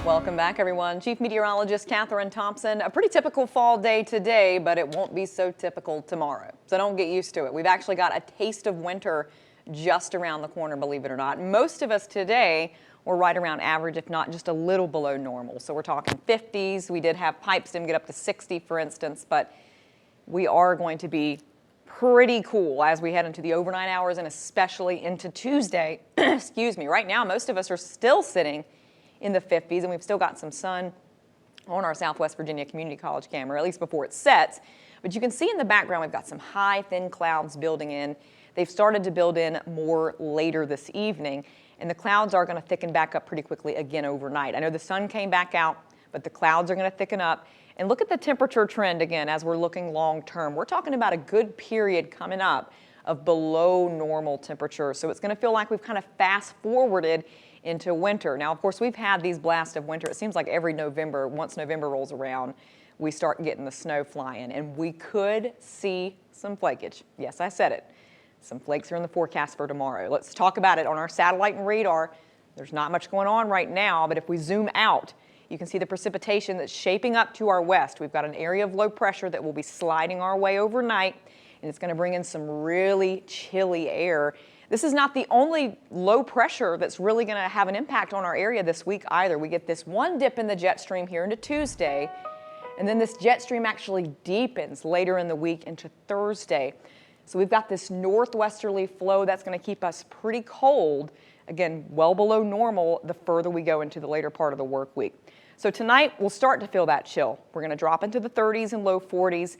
Welcome back, everyone. Chief Meteorologist Catherine Thompson. A pretty typical fall day today, but it won't be so typical tomorrow. So don't get used to it. We've actually got a taste of winter just around the corner, believe it or not. Most of us today were right around average, if not just a little below normal. So we're talking 50s. We did have pipe stem get up to 60, for instance, but we are going to be pretty cool as we head into the overnight hours and especially into Tuesday. Excuse me. Right now, most of us are still sitting in the 50s, and we've still got some sun on our Southwest Virginia Community College camera, at least before it sets. But you can see in the background we've got some high, thin clouds building in. They've started to build in more later this evening, and the clouds are going to thicken back up pretty quickly again overnight. I know the sun came back out, but the clouds are going to thicken up. And look at the temperature trend again as we're looking long term. We're talking about a good period coming up of below normal temperature. So it's going to feel like we've kind of fast forwarded into winter. Now, of course, we've had these blasts of winter. It seems like every November, once November rolls around, we start getting the snow flying, and we could see some flakage. Yes, I said it. Some flakes are in the forecast for tomorrow. Let's talk about it on our satellite and radar. There's not much going on right now, but if we zoom out, you can see the precipitation that's shaping up to our west. We've got an area of low pressure that will be sliding our way overnight, and it's going to bring in some really chilly air. This is not the only low pressure that's really going to have an impact on our area this week either. We get this one dip in the jet stream here into Tuesday, and then this jet stream actually deepens later in the week into Thursday. So we've got this northwesterly flow that's going to keep us pretty cold, again, well below normal the further we go into the later part of the work week. So tonight we'll start to feel that chill. We're going to drop into the 30s and low 40s.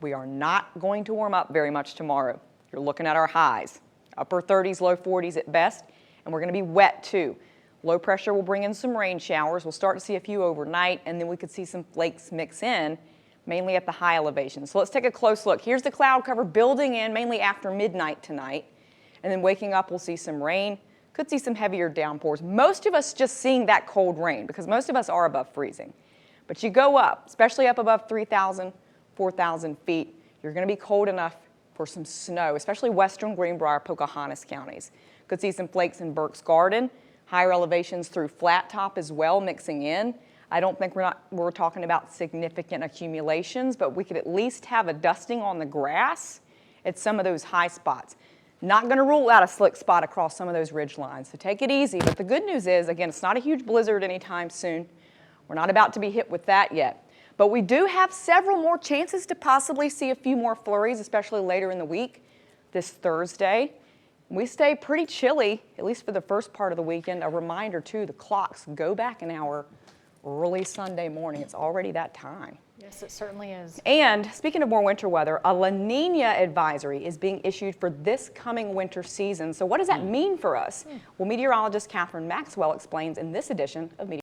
We are not going to warm up very much tomorrow. You're looking at our highs. Upper 30s, low 40s at best, and we're going to be wet too. Low pressure will bring in some rain showers. We'll start to see a few overnight, and then we could see some flakes mix in, mainly at the high elevations. So let's take a close look. Here's the cloud cover building in mainly after midnight tonight, and then waking up we'll see some rain. Could see some heavier downpours. Most of us just seeing that cold rain because most of us are above freezing. But you go up, especially up above 3,000, 4,000 feet, you're going to be cold enough for some snow, especially western Greenbrier, Pocahontas counties. Could see some flakes in Burke's Garden, higher elevations through Flat Top as well mixing in. I don't think we're talking about significant accumulations, but we could at least have a dusting on the grass at some of those high spots. Not going to rule out a slick spot across some of those ridge lines, so take it easy. But the good news is, again, it's not a huge blizzard anytime soon. We're not about to be hit with that yet. But we do have several more chances to possibly see a few more flurries, especially later in the week. This Thursday, we stay pretty chilly, at least for the first part of the weekend. A reminder, too, the clocks go back an hour early Sunday morning. It's already that time. Yes, it certainly is. And speaking of more winter weather, a La Nina advisory is being issued for this coming winter season. So what does that mean for us? Well, meteorologist Catherine Maxwell explains in this edition of Meteor.